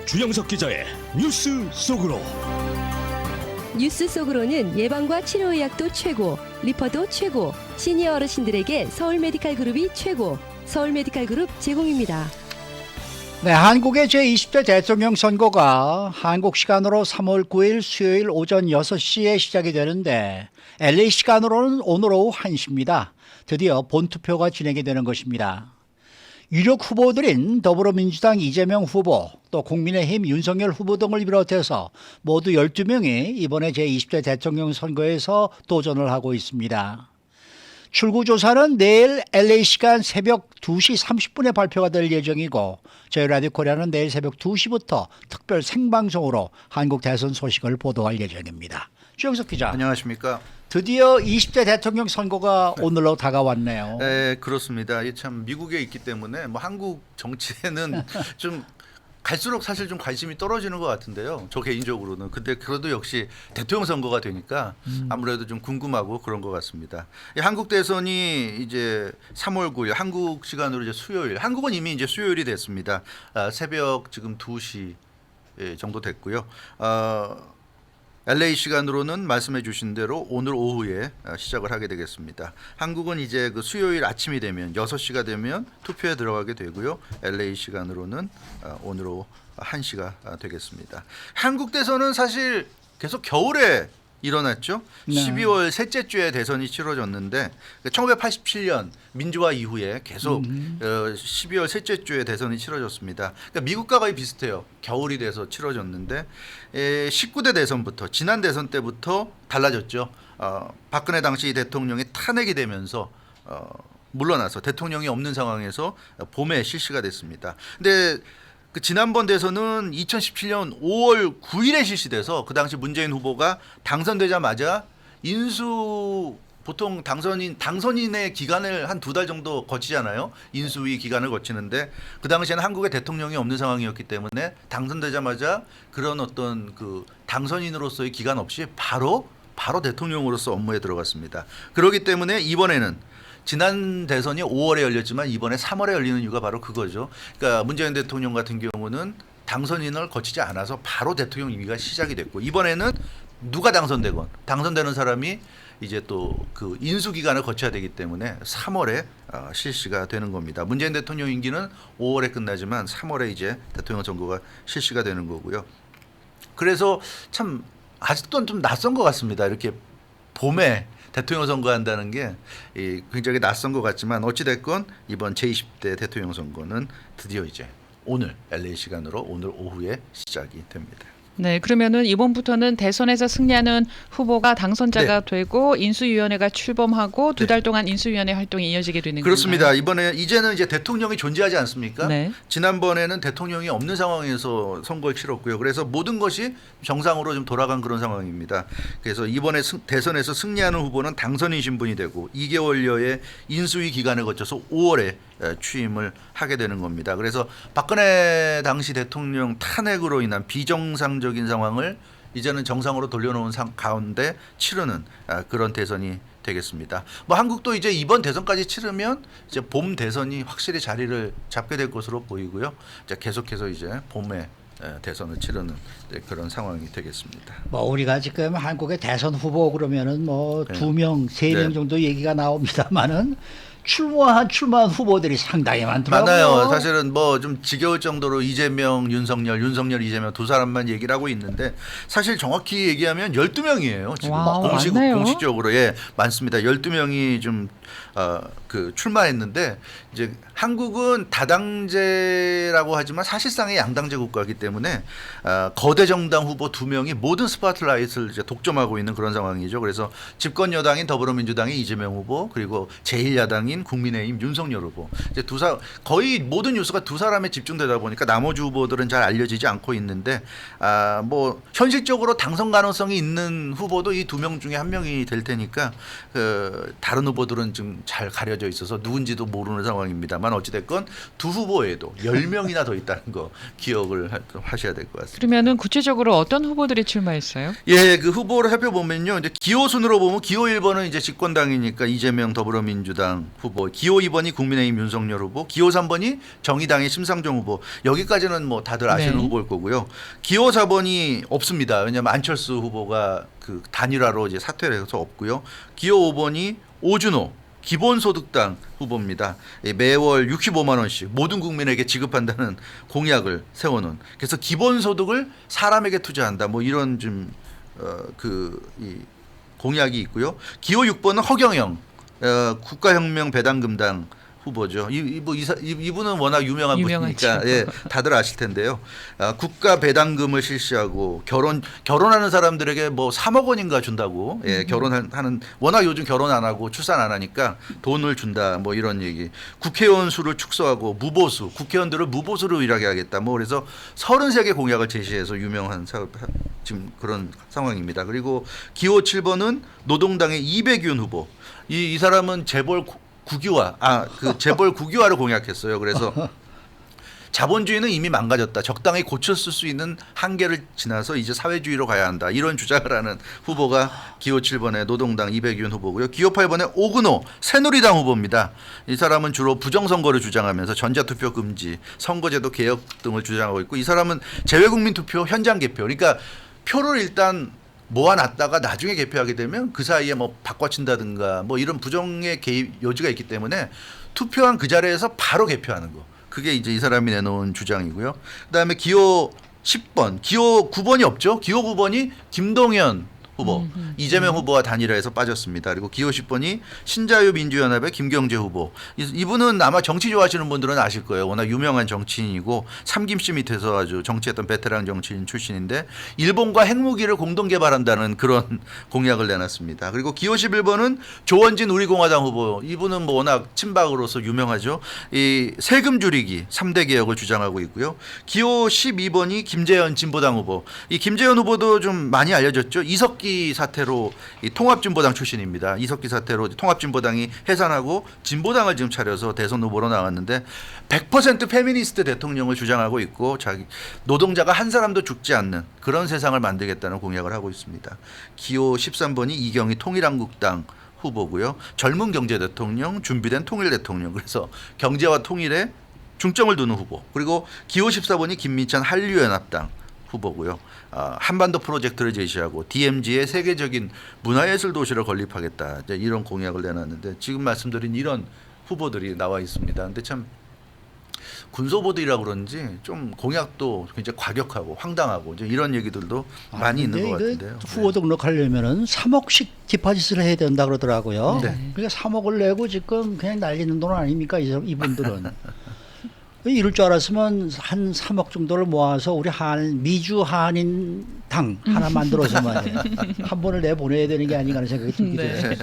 주영석 기자의 뉴스 속으로. 뉴스 속으로는 예방과 치료의학도 최고, 리퍼도 최고, 시니어 어르신들에게 서울 메디칼 그룹이 최고, 서울 메디칼 그룹 제공입니다. 네, 한국의 제20대 대통령 선거가 한국 시간으로 3월 9일 수요일 오전 6시에 시작이 되는데 LA 시간으로는 오늘 오후 1시입니다. 드디어 본투표가 진행이 되는 것입니다. 유력 후보들인 더불어민주당 이재명 후보, 또 국민의힘 윤석열 후보 등을 비롯해서 모두 12명이 이번에 제20대 대통령 선거에서 도전을 하고 있습니다. 출구조사는 내일 LA 시간 새벽 2시 30분에 발표가 될 예정이고 저희 라디오 코리아는 내일 새벽 2시부터 특별 생방송으로 한국 대선 소식을 보도할 예정입니다. 주영석 기자. 안녕하십니까. 드디어 20대 대통령 선거가 오늘로 다가왔네요. 네, 그렇습니다. 이게 참 미국에 있기 때문에 뭐 한국 정치에는 좀 갈수록 사실 좀 관심이 떨어지는 것 같은데요. 저 개인적으로는. 근데 그래도 역시 대통령 선거가 되니까 아무래도 좀 궁금하고 그런 것 같습니다. 이 한국 대선이 이제 3월 9일 한국 시간으로 이제 수요일. 한국은 이미 이제 수요일이 됐습니다. 새벽 지금 2시 정도 됐고요. LA 시간으로는 말씀해 주신 대로 오늘 오후에 시작을 하게 되겠습니다. 한국은 이제 그 수요일 아침이 되면 6시가 되면 투표에 들어가게 되고요. LA 시간으로는 오늘 오후 1시가 되겠습니다. 한국 대선은 사실 계속 겨울에 일어났죠. 네. 12월 셋째 주에 대선이 치러졌는데 1987년 민주화 이후에 계속 12월 셋째 주에 대선이 치러졌습니다. 그러니까 미국과 거의 비슷해요. 겨울이 돼서 치러졌는데 19대 대선부터 지난 대선 때부터 달라졌죠. 박근혜 당시 대통령이 탄핵이 되면서 물러나서 대통령이 없는 상황에서 봄에 실시가 됐습니다. 근데 그 지난번 대선은 2017년 5월 9일에 실시돼서 그 당시 문재인 후보가 당선되자마자 보통 당선인의 기간을 한 2달 정도 거치잖아요. 인수위 기간을 거치는데 그 당시에는 한국에 대통령이 없는 상황이었기 때문에 당선되자마자 그런 어떤 그 당선인으로서의 기간 없이 바로 대통령으로서 업무에 들어갔습니다. 그렇기 때문에 이번에는 지난 대선이 5월에 열렸지만 이번에 3월에 열리는 이유가 바로 그거죠. 그러니까 문재인 대통령 같은 경우는 당선인을 거치지 않아서 바로 대통령 임기가 시작이 됐고 이번에는 누가 당선되건 당선되는 사람이 이제 또 그 인수 기간을 거쳐야 되기 때문에 3월에 실시가 되는 겁니다. 문재인 대통령 임기는 5월에 끝나지만 3월에 이제 대통령 선거가 실시가 되는 거고요. 그래서 참 아직도 좀 낯선 것 같습니다. 이렇게 봄에 대통령 선거한다는 게 굉장히 낯선 것 같지만 어찌됐건 이번 제20대 대통령 선거는 드디어 이제 오늘 LA 시간으로 오늘 오후에 시작이 됩니다. 네, 그러면은 이번부터는 대선에서 승리하는 후보가 당선자가 되고 인수위원회가 출범하고 두 달 동안 인수위원회 활동이 이어지게 되는 그렇습니다. 건가요? 이번에 이제는 이제 대통령이 존재하지 않습니까? 네. 지난번에는 대통령이 없는 상황에서 선거를 치렀고요. 그래서 모든 것이 정상으로 좀 돌아간 그런 상황입니다. 그래서 이번에 대선에서 승리하는 후보는 당선인 신분이 되고 2개월여의 인수위 기간을 거쳐서 5월에 취임을 하게 되는 겁니다. 그래서 박근혜 당시 대통령 탄핵으로 인한 비정상적인 상황을 이제는 정상으로 돌려놓은 가운데 치르는 그런 대선이 되겠습니다. 뭐 한국도 이제 이번 대선까지 치르면 이제 봄 대선이 확실히 자리를 잡게 될 것으로 보이고요. 이제 계속해서 이제 봄에 대선을 치르는 그런 상황이 되겠습니다. 뭐 우리가 지금 한국의 대선 후보 그러면은 뭐 네. 2명, 3명 네. 정도 얘기가 나옵니다만은 출마한 후보들이 상당히 많더라고요. 많아요. 사실은 뭐 좀 지겨울 정도로 이재명, 윤석열, 이재명 두 사람만 얘기를 하고 있는데 사실 정확히 얘기하면 12명이에요. 지금 와우, 많네요. 공식적으로 많습니다. 12명이 좀 그 출마했는데 이제 한국은 다당제라고 하지만 사실상의 양당제 국가이기 때문에 거대 정당 후보 2명이 모든 스포트라이트를 이제 독점하고 있는 그런 상황이죠. 그래서 집권 여당인 더불어민주당의 이재명 후보 그리고 제1야당인 국민의힘 윤석열 후보 이제 거의 모든 뉴스가 두 사람에 집중되다 보니까 나머지 후보들은 잘 알려지지 않고 있는데 뭐 현실적으로 당선 가능성이 있는 후보도 이 2명 중에 1명이 될 테니까 다른 후보들은 좀 잘 가려져 알려져 있어서 누군지도 모르는 상황입니다만 어찌됐건 두 후보에도 10명이나 더 있다는 거 기억을 하셔야 될 것 같습니다. 그러면은 구체적으로 어떤 후보들이 출마했어요? 예, 그 후보를 살펴보면요. 이제 기호 순으로 보면 기호 1번은 이제 집권당이니까 이재명 더불어민주당 후보, 기호 2번이 국민의힘 윤석열 후보, 기호 3번이 정의당의 심상정 후보. 여기까지는 뭐 다들 아시는 네. 후보일 거고요. 기호 4번이 없습니다. 왜냐하면 안철수 후보가 그 단일화로 이제 사퇴를 해서 없고요. 기호 5번이 오준호 기본소득당 후보입니다. 매월 65만 원씩 모든 국민에게 지급한다는 공약을 세워놓은. 그래서 기본소득을 사람에게 투자한다. 뭐 이런 좀 이 공약이 있고요. 기호 6번은 허경영 국가혁명 배당금당 후보죠. 이분은 워낙 유명한 유명하죠. 분이니까 예, 다들 아실 텐데요. 국가 배당금을 실시하고 결혼하는 사람들에게 뭐 3억 원인가 준다고. 예, 결혼하는 워낙 요즘 결혼 안 하고 출산 안 하니까 돈을 준다. 뭐 이런 얘기. 국회의원 수를 축소하고 무보수 국회의원들을 무보수로 일하게 하겠다. 뭐 그래서 33개 공약을 제시해서 유명한 지금 그런 상황입니다. 그리고 기호 7번은 노동당의 이백윤 후보. 이 사람은 재벌 국유화를 공약했어요. 그래서 자본주의는 이미 망가졌다. 적당히 고쳤을 수 있는 한계를 지나서 이제 사회주의로 가야 한다. 이런 주장을 하는 후보가 기호 7번의 노동당 이백윤 후보고요. 기호 8번의 오근호 새누리당 후보입니다. 이 사람은 주로 부정선거를 주장하면서 전자투표 금지, 선거제도 개혁 등을 주장하고 있고 이 사람은 재외국민 투표 현장 개표. 그러니까 표를 일단 모아놨다가 나중에 개표하게 되면 그 사이에 뭐 바꿔친다든가 뭐 이런 부정의 개입 여지가 있기 때문에 투표한 그 자리에서 바로 개표하는 거. 그게 이제 이 사람이 내놓은 주장이고요. 그다음에 기호 10번, 기호 9번이 없죠. 기호 9번이 김동연 후보, 이재명 후보와 단일화해서 빠졌습니다. 그리고 기호 10번이 신자유민주연합의 김경재 후보. 이분은 아마 정치 좋아하시는 분들은 아실 거예요. 워낙 유명한 정치인이고 삼김씨 밑에서 아주 정치했던 베테랑 정치인 출신인데 일본과 핵무기를 공동 개발한다는 그런 공약을 내놨습니다. 그리고 기호 11번은 조원진 우리공화당 후보. 이분은 뭐 워낙 친박으로서 유명하죠. 이 세금 줄이기 3대 개혁을 주장하고 있고요. 기호 12번이 김재현 진보당 후보. 이 김재현 후보도 좀 많이 알려졌죠. 이석기 사태로 이 통합진보당 출신입니다. 이석기 사태로 통합진보당이 해산하고 진보당을 지금 차려서 대선 후보로 나왔는데 100% 페미니스트 대통령을 주장하고 있고 자기 노동자가 한 사람도 죽지 않는 그런 세상을 만들겠다는 공약을 하고 있습니다. 기호 13번이 이경희 통일한국당 후보고요. 젊은 경제 대통령, 준비된 통일 대통령. 그래서 경제와 통일에 중점을 두는 후보. 그리고 기호 14번이 김민찬 한류연합당 후보고요. 한반도 프로젝트를 제시하고 DMZ의 세계적인 문화예술 도시를 건립하겠다. 이제 이런 공약을 내놨는데 지금 말씀드린 이런 후보들이 나와 있습니다. 근데 참 군소보들이라 그런지 좀 공약도 굉장히 과격하고 황당하고 이제 이런 얘기들도 많이 있는 것 같은데요. 후보 등록하려면은 3억씩 디파짓을 해야 된다 그러더라고요. 네. 그러니까 3억을 내고 지금 그냥 날리는 돈 아닙니까 이분들은. 이럴 줄 알았으면 한 3억 정도를 모아서 우리 미주 한인 당 하나 만들어서 말이에요. 한 번을 내보내야 되는 게 아닌가 하는 생각이 들기도 해요. 네.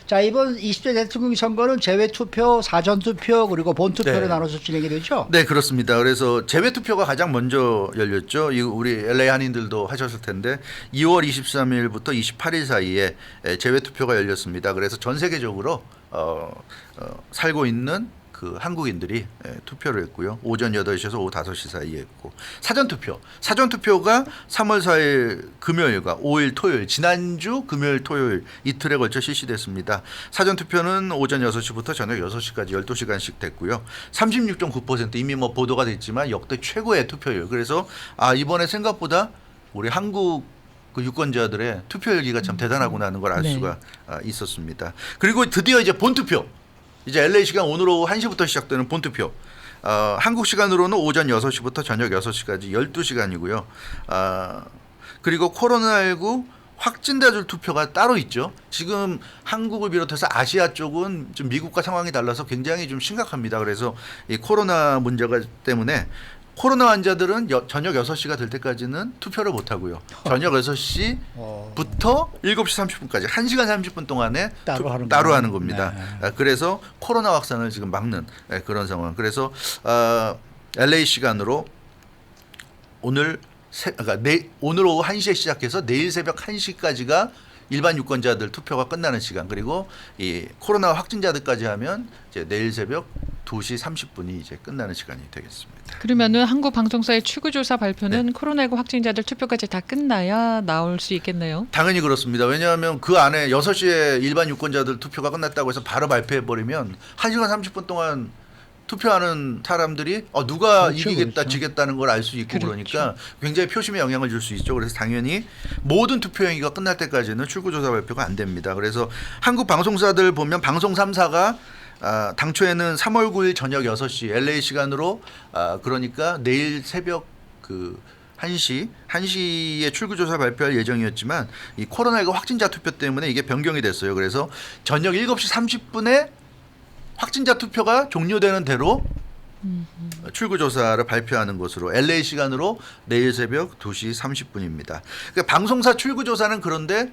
자, 이번 20대 대통령 선거는 재외투표, 사전투표 그리고 본투표로 네. 나눠서 진행이 되죠? 네, 그렇습니다. 그래서 재외투표가 가장 먼저 열렸죠. 이거 우리 LA 한인들도 하셨을 텐데 2월 23일부터 28일 사이에 재외투표가 열렸습니다. 그래서 전 세계적으로 살고 있는 그 한국인들이 투표를 했고요. 오전 8시에서 오후 5시 사이에 했고 사전투표가 3월 4일 금요일과 5일 토요일 지난주 금요일 토요일 이틀에 걸쳐 실시됐습니다. 사전투표는 오전 6시부터 저녁 6시까지 12시간씩 됐고요. 36.9% 이미 뭐 보도가 됐지만 역대 최고의 투표율. 그래서 이번에 생각보다 우리 한국 그 유권자들의 투표율기가 참 대단하구나 하는 걸 알 네. 수가 있었습니다. 그리고 드디어 이제 본투표. 이제 LA 시간 오늘 오후 1시부터 시작되는 본투표. 한국 시간으로는 오전 6시부터 저녁 6시까지 12시간이고요. 그리고 코로나19 확진자들 투표가 따로 있죠. 지금 한국을 비롯해서 아시아 쪽은 좀 미국과 상황이 달라서 굉장히 좀 심각합니다. 그래서 이 코로나 문제가 때문에 코로나 환자들은 저녁 6시가 될 때까지는 투표를 못 하고요. 저녁 6시부터 7시 30분까지 1시간 30분 동안에 따로 하는 겁니다. 네. 그래서 코로나 확산을 지금 막는 그런 상황. 그래서 LA 시간으로 오늘 오후 1시에 시작해서 내일 새벽 1시까지가 일반 유권자들 투표가 끝나는 시간 그리고 이 코로나 확진자들까지 하면 이제 내일 새벽 2시 30분이 이제 끝나는 시간이 되겠습니다. 그러면은 한국 방송사의 출구조사 발표는 코로나19 확진자들 투표까지 다 끝나야 나올 수 있겠네요. 당연히 그렇습니다. 왜냐하면 그 안에 6시에 일반 유권자들 투표가 끝났다고 해서 바로 발표해버리면 1시간 30분 동안 투표하는 사람들이 누가 그렇죠, 이기겠다 그렇죠. 지겠다는 걸 알 수 있고 그러니까 굉장히 표심에 영향을 줄 수 있죠. 그래서 당연히 모든 투표 행위가 끝날 때까지는 출구조사 발표가 안 됩니다. 그래서 한국 방송사들 보면 방송 3사가 당초에는 3월 9일 저녁 6시 LA 시간으로 그러니까 내일 새벽 1시에 출구조사 발표할 예정이었지만 이 코로나19 확진자 투표 때문에 이게 변경이 됐어요. 그래서 저녁 7시 30분에 확진자 투표가 종료되는 대로 출구조사를 발표하는 것으로 LA 시간으로 내일 새벽 2시 30분입니다. 그러니까 방송사 출구조사는 그런데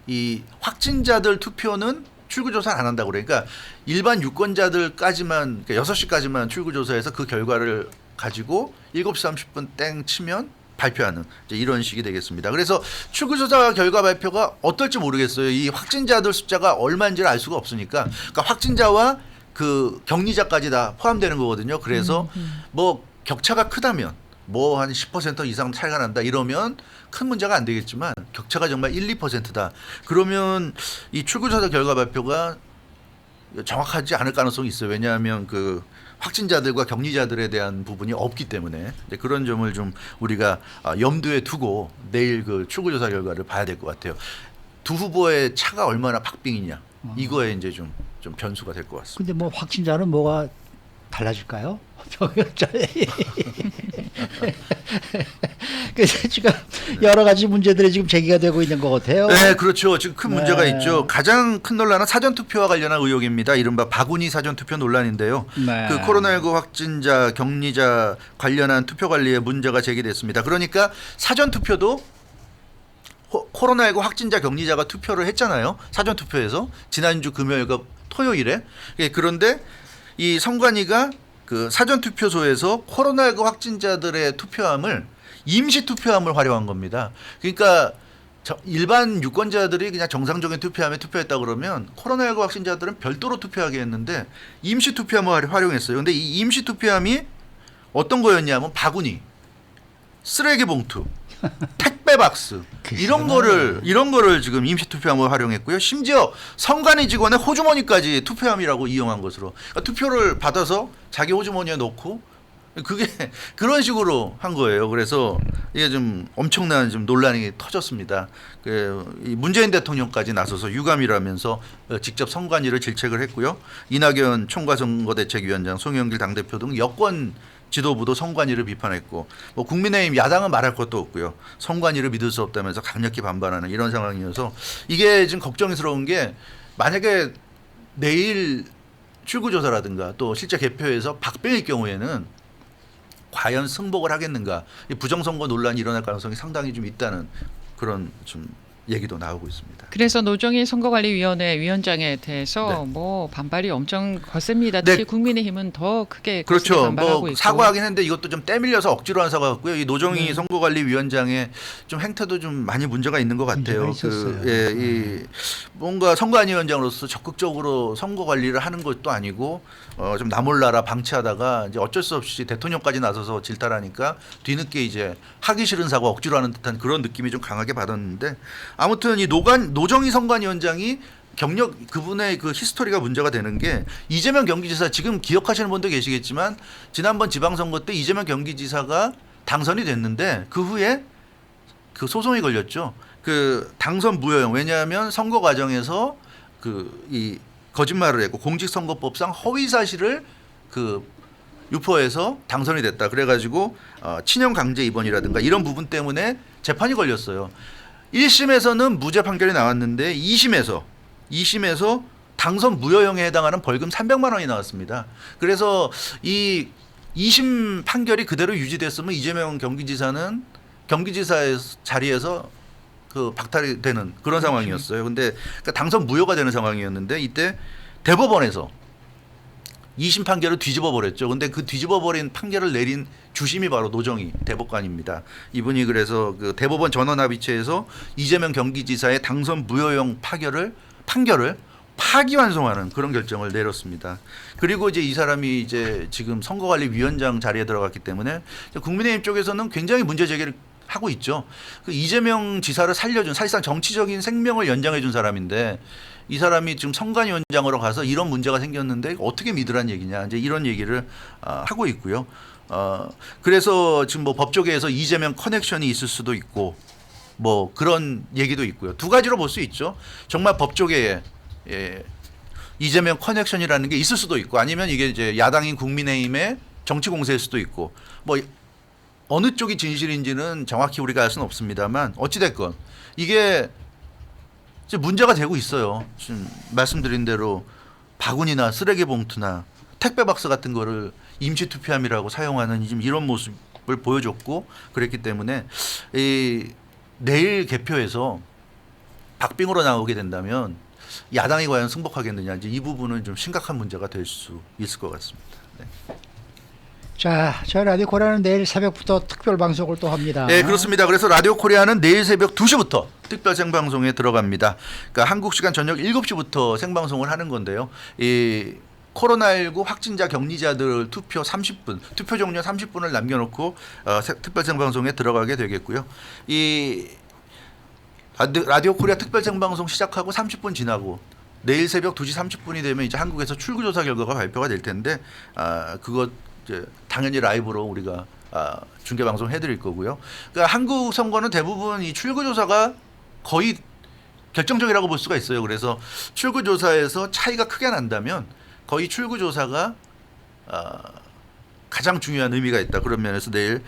이 확진자들 투표는 출구조사를 안 한다고 그러니까 일반 유권자들까지만 그러니까 6시까지만 출구조사해서 그 결과를 가지고 7시 30분 땡 치면 발표하는 이제 이런 식이 되겠습니다. 그래서 출구조사 결과 발표가 어떨지 모르겠어요. 이 확진자들 숫자가 얼마인지를 알 수가 없으니까 그러니까 확진자와 그 격리자까지 다 포함되는 거거든요. 그래서 뭐 격차가 크다면 뭐 한 10% 이상 차이가 난다 이러면 큰 문제가 안 되겠지만 격차가 정말 1, 2%다. 그러면 이 출구조사 결과 발표가 정확하지 않을 가능성이 있어요. 왜냐하면 그 확진자들과 격리자들에 대한 부분이 없기 때문에 그런 점을 좀 우리가 염두에 두고 내일 그 출구조사 결과를 봐야 될 것 같아요. 두 후보의 차가 얼마나 박빙이냐 이거에 이제 좀 변수가 될 것 같습니다. 근데 뭐 확진자는 뭐가 달라질까요? 그래서 지금 여러 가지 문제들이 지금 제기가 되고 있는 것 같아요. 네, 그렇죠. 지금 큰 문제가 네. 있죠. 가장 큰 논란은 사전투표와 관련한 의혹입니다. 이른바 바구니 사전투표 논란인데요. 네. 그 코로나19 확진자, 격리자 관련한 투표 관리에 문제가 제기됐습니다. 그러니까 사전투표도 코로나19 확진자, 격리자가 투표를 했잖아요. 사전투표에서 지난주 금요일과 토요일에. 그런데 이 선관위가 그 사전투표소에서 코로나19 확진자들의 투표함을 임시투표함을 활용한 겁니다. 그러니까 일반 유권자들이 그냥 정상적인 투표함에 투표했다 그러면 코로나19 확진자들은 별도로 투표하게 했는데 임시투표함을 활용했어요. 근데 이 임시투표함이 어떤 거였냐면 바구니, 쓰레기 봉투, 택배 박스 이런 거를 지금 임시투표함을 활용했고요. 심지어 선관위 직원의 호주머니까지 투표함이라고 이용한 것으로 그러니까 투표를 받아서 자기 호주머니에 넣고 그게 그런 식으로 한 거예요. 그래서 이게 좀 엄청난 좀 논란이 터졌습니다. 이 문재인 대통령까지 나서서 유감이라면서 직접 선관위를 질책을 했고요. 이낙연 총괄선거대책위원장, 송영길 당대표 등 여권 지도부도 선관위를 비판했고 뭐 국민의힘 야당은 말할 것도 없고요. 선관위를 믿을 수 없다면서 강력히 반발하는 이런 상황이어서 이게 지금 걱정스러운 게 만약에 내일 출구조사라든가 또 실제 개표에서 박빙일 경우에는 과연 승복을 하겠는가 이 부정선거 논란이 일어날 가능성이 상당히 좀 있다는 그런 좀 얘기도 나오고 있습니다. 그래서 노정희 선거관리위원회 위원장에 대해서 뭐 반발이 엄청 거셉니다. 네. 특히 국민의힘은 더 크게 그렇죠. 반발하고 뭐 있고. 사과하긴 했는데 이것도 좀 때밀려서 억지로 한 사과 같고요. 이 노정희 선거관리위원장의 좀 행태도 좀 많이 문제가 있는 것 같아요. 문제가 있었어요. 이 뭔가 선관위원장으로서 적극적으로 선거 관리를 하는 것도 아니고 좀 나몰라라 방치하다가 이제 어쩔 수 없이 대통령까지 나서서 질타하니까 뒤늦게 이제 하기 싫은 사과 억지로 하는 듯한 그런 느낌이 좀 강하게 받았는데 아무튼 이 노정희 선관위원장이 그분의 그 히스토리가 문제가 되는 게 이재명 경기지사 지금 기억하시는 분도 계시겠지만 지난번 지방선거 때 이재명 경기지사가 당선이 됐는데 그 후에 그 소송이 걸렸죠. 그 당선 무효형 왜냐하면 선거 과정에서 이 거짓말을 했고 공직선거법상 허위 사실을 유포해서 당선이 됐다. 그래가지고 친형 강제 입원이라든가 이런 부분 때문에 재판이 걸렸어요. 1심에서는 무죄 판결이 나왔는데 2심에서 당선 무효형에 해당하는 벌금 300만 원이 나왔습니다. 그래서 이 2심 판결이 그대로 유지됐으면 이재명 경기지사는 경기지사의 자리에서 박탈이 되는 그런 상황이었어요. 근데 그러니까 당선 무효가 되는 상황이었는데 이때 대법원에서 2심 판결을 뒤집어 버렸죠. 근데 그 뒤집어 버린 판결을 내린 주심이 바로 노정희 대법관입니다. 이분이 그래서 그 대법원 전원합의체에서 이재명 경기지사의 당선 무효형 판결을 파기환송하는 그런 결정을 내렸습니다. 그리고 이제 이 사람이 이제 지금 선거관리위원장 자리에 들어갔기 때문에 국민의힘 쪽에서는 굉장히 문제 제기를 하고 있죠. 그 이재명 지사를 살려준 사실상 정치적인 생명을 연장해 준 사람인데 이 사람이 지금 선관위원장으로 가서 이런 문제가 생겼는데 어떻게 믿으란 얘기냐 이제 이런 얘기를 하고 있고요. 그래서 지금 뭐 법조계에서 이재명 커넥션이 있을 수도 있고 뭐 그런 얘기도 있고요. 두 가지로 볼 수 있죠. 정말 법조계에 이재명 커넥션이라는 게 있을 수도 있고 아니면 이게 이제 야당인 국민의힘의 정치 공세일 수도 있고 뭐 어느 쪽이 진실인지는 정확히 우리가 알 수는 없습니다만 어찌됐건 이게 이제 문제가 되고 있어요. 지금 말씀드린 대로 바구니나 쓰레기 봉투나 택배 박스 같은 거를 임시 투표함이라고 사용하는 지금 이런 모습을 보여줬고 그랬기 때문에 내일 개표에서 박빙으로 나오게 된다면 야당이 과연 승복하겠느냐 이제 이 부분은 좀 심각한 문제가 될 수 있을 것 같습니다. 네. 자, 저희 라디오 코리아는 내일 새벽부터 특별 방송을 또 합니다. 네, 그렇습니다. 그래서 라디오 코리아는 내일 새벽 2시부터 특별 생방송에 들어갑니다. 그러니까 한국 시간 저녁 7시부터 생방송을 하는 건데요. 이 코로나19 확진자 격리자들 투표 30분, 투표 종료 30분을 남겨놓고 특별 생방송에 들어가게 되겠고요. 이 라디오 코리아 특별 생방송 시작하고 30분 지나고 내일 새벽 2시 30분이 되면 이제 한국에서 출구조사 결과가 발표가 될 텐데 그거 이제 당연히 라이브로 우리가 중계 방송 해드릴 거고요. 그러니까 한국 선거는 대부분 이 출구조사가 거의 결정적이라고 볼 수가 있어요. 그래서 출구조사에서 차이가 크게 난다면 거의 출구조사가 가장 중요한 의미가 있다. 그런 면에서 내일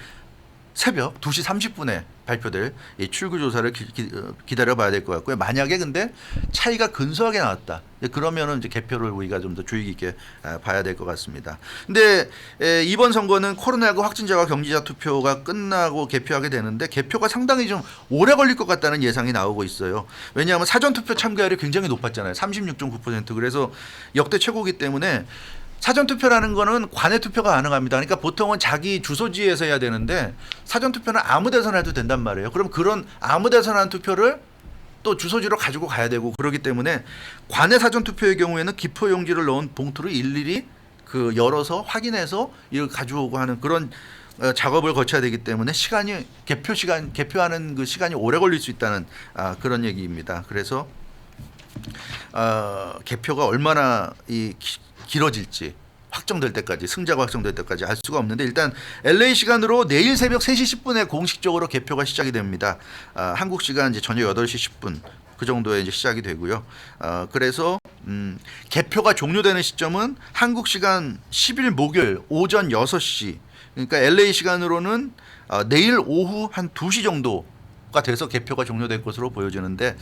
새벽 2시 30분에 발표될 이 출구조사를 기다려봐야 될 것 같고요. 만약에 근데 차이가 근소하게 나왔다. 그러면은 이제 개표를 우리가 좀 더 주의 깊게 봐야 될 것 같습니다. 근데 이번 선거는 코로나19 확진자와 격리자 투표가 끝나고 개표하게 되는데 개표가 상당히 좀 오래 걸릴 것 같다는 예상이 나오고 있어요. 왜냐하면 사전투표 참가율이 굉장히 높았잖아요. 36.9%. 그래서 역대 최고이기 때문에 사전투표라는 거는 관외 투표가 가능합니다. 그러니까 보통은 자기 주소지에서 해야 되는데 사전투표는 아무 데서나 해도 된단 말이에요. 그럼 그런 아무 데서나 한 투표를 또 주소지로 가지고 가야 되고 그러기 때문에 관외 사전투표의 경우에는 기표용지를 넣은 봉투를 일일이 그 열어서 확인해서 이걸 가져오고 하는 그런 작업을 거쳐야 되기 때문에 개표하는 그 시간이 오래 걸릴 수 있다는 그런 얘기입니다. 그래서 개표가 얼마나 길어질지 확정될 때까지 승자가 확정될 때까지 알 수가 없는데 일단 LA 시간으로 내일 새벽 3시 10분에 공식적으로 개표가 시작이 됩니다. 한국 시간 이제 저녁 8시 10분 그 정도에 이제 시작이 되고요. 그래서 개표가 종료되는 시점은 한국 시간 10일 목요일 오전 6시 그러니까 LA 시간으로는 내일 오후 한 2시 정도가 돼서 개표가 종료될 것으로 보여지는데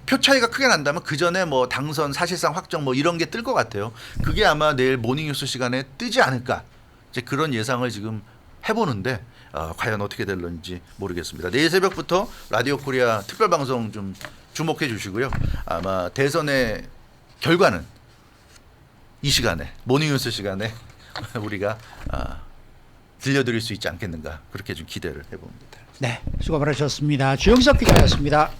표 차이가 크게 난다면 그 전에 뭐 당선 사실상 확정 뭐 이런 게 뜰 것 같아요. 그게 아마 내일 모닝뉴스 시간에 뜨지 않을까 이제 그런 예상을 지금 해보는데 과연 어떻게 될런지 모르겠습니다. 내일 새벽부터 라디오 코리아 특별 방송 좀 주목해 주시고요. 아마 대선의 결과는 이 시간에 모닝뉴스 시간에 우리가 들려드릴 수 있지 않겠는가 그렇게 좀 기대를 해봅니다. 네, 수고 많으셨습니다. 주영석 기자였습니다.